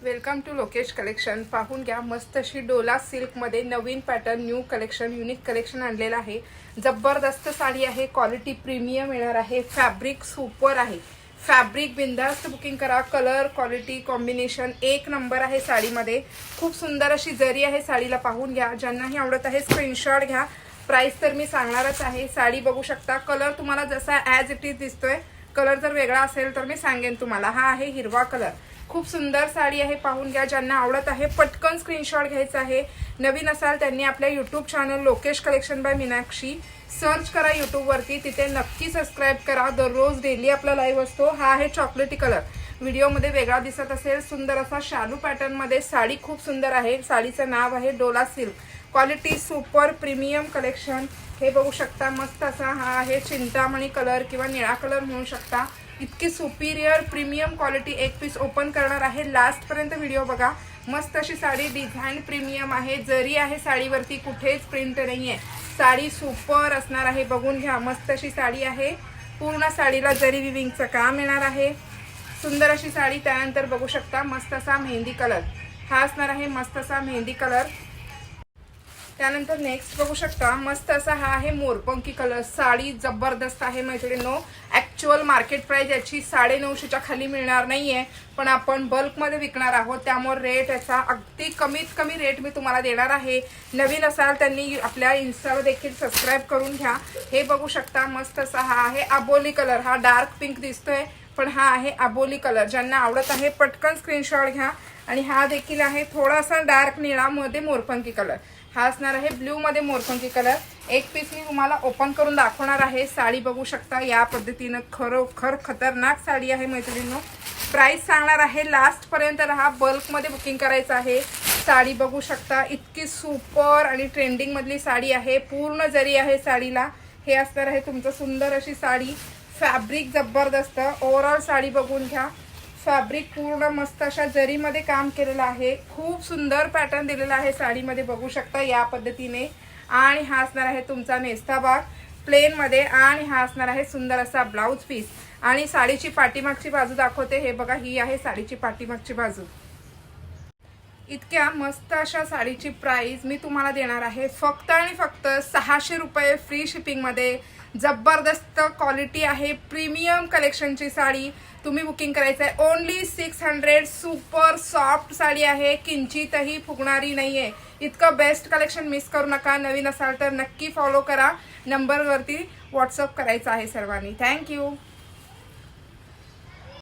Welcome to Lokesh collection. पाहून घ्या, मस्त अशी डोला सिल्क मध्ये नवीन pattern, new collection, unique collection आणलेलं आहे। जबरदस्त साडी आहे, क्वालिटी प्रीमियम येणार आहे, फॅब्रिक सुपर आहे। फॅब्रिक बिंदास्त बुकिंग करा। कलर क्वालिटी कॉम्बिनेशन एक नंबर आहे साडीमध्ये। खूप सुंदर अशी जरी आहे साडीला, पाहून घ्या। ज्यांनाही आवडत आहे स्क्रीनशॉट घ्या। प्राइस तर मी सांगणारच आहे। साडी बघू शकता, कलर तुम्हाला जसा ॲज इट इज दिसतोय, कलर जर वेगळा असेल तर मी सांगेन तुम्हाला। हा आहे हिरवा कलर, खूप सुंदर साडी आहे, पाहून घ्या। ज्यांना आवडत आहे पटकन स्क्रीनशॉट घ्यायचा आहे। नवीन असाल त्यांनी आपल्या YouTube channel Lokesh collection bye Meenakshi search करा यूट्यूब वरती, तिथे नक्की सबस्क्राइब करा। दररोज डेली आपला लाईव्ह असतो। हा आहे चॉकलेटी कलर, व्हिडिओमध्ये वेगळा दिसत असेल। सुंदर असा शालू पॅटर्न मध्ये साडी खूप सुंदर आहे। साडीचं नाव आहे Dola silk, quality super premium collection. हे बघू शकता, मस्त असा हा आहे चिंतामणी कलर किंवा निळा कलर म्हणू शकता। इतकी सुपिरियर प्रीमियम क्वालिटी। एक पीस ओपन करणार आहे, लास्ट पर्यंत व्हिडिओ बघा। मस्त अशी साडी, डिझाइन प्रीमियम आहे, जरी आहे साडीवरती, कुठेच प्रिंट नाहीये। साडी सुपर असणार आहे, बघून घ्या। मस्त अशी साडी आहे, पूर्ण साडीला जरी विविंगचं काम येणार आहे। सुंदर अशी साडी। त्यानंतर बघू शकता, मस्त असा मेहंदी कलर, हा असणार आहे मस्त असा मेहंदी कलर। त्यानंतर नेक्स्ट बघू शकता, मस्त असा हा आहे मोरपंखी कलर। साडी जबरदस्त आहे मैत्रिणींनो। ॲक्च्युअल मार्केट प्राइस याची 950च्या खाली मिळणार नाहीये, पण आपण बल्कमध्ये विकणार आहोत, त्यामुळे रेट याचा अगदी कमीत कमी रेट मी तुम्हाला देणार आहे। नवीन असाल त्यांनी आपल्या इन्स्टावर देखील सबस्क्राइब करून घ्या। हे बघू शकता, मस्त असा हा आहे अबोली कलर। हा डार्क पिंक दिसतोय, पण हा आहे अबोली कलर। ज्यांना आवडत आहे पटकन स्क्रीनशॉट घ्या। आणि हा देखील आहे थोडासा डार्क निळामध्ये मोरपंखी कलर। हा असणार आहे ब्ल्यू मध्ये मोरपंखी कलर। एक पीस मी तुम्हाला ओपन करून दाखवणार आहे। साडी बघू शकता, या पद्धतीनं खरोखर खतरनाक साडी आहे मैत्रिणींनो। प्राइस सांगणार आहे, लास्ट पर्यंत राहा। बल्क मध्ये बुकिंग करायचं आहे। साडी बघू शकता, इतकी सुपर आणि ट्रेंडिंग मधली साडी आहे। पूर्ण जरी आहे साडीला। हे असणार आहे तुमचं सुंदर अशी साडी। फॅब्रिक जबरदस्त, ओव्हरऑल साडी बघून घ्या। फॅब्रिक पूर्ण मस्त अशा जरीमध्ये काम केलेलं आहे। खूप सुंदर पॅटर्न दिलेला आहे साडीमध्ये, बघू शकता या पद्धतीने। आणि हा असणार आहे तुमचा नेस्ता भाग प्लेन मध्ये, आणि हा असणार आहे सुंदर असा ब्लाउज पीस। आणि साडीची पाठीमागची बाजू दाखवते, हे बघा, ही आहे साडीची पाठीमागची बाजू। इतक्या मस्त अशा साडीची प्राइस मी तुम्हाला देणार आहे फक्त आणि फक्त 600 रुपये, फ्री शिपिंग मध्ये। जबरदस्त क्वालिटी आहे, प्रीमियम कलेक्शनची साडी तुम्ही बुकिंग करायचं आहे। ओनली 600। सुपर सॉफ्ट साडी आहे, किंचितही फुगणारी नाहीये। इतकं बेस्ट कलेक्शन मिस करू नका। नवीन असाल तर नक्की फॉलो करा। नंबरवरती व्हॉट्सअप करायचं आहे सर्वांनी। थँक्यू।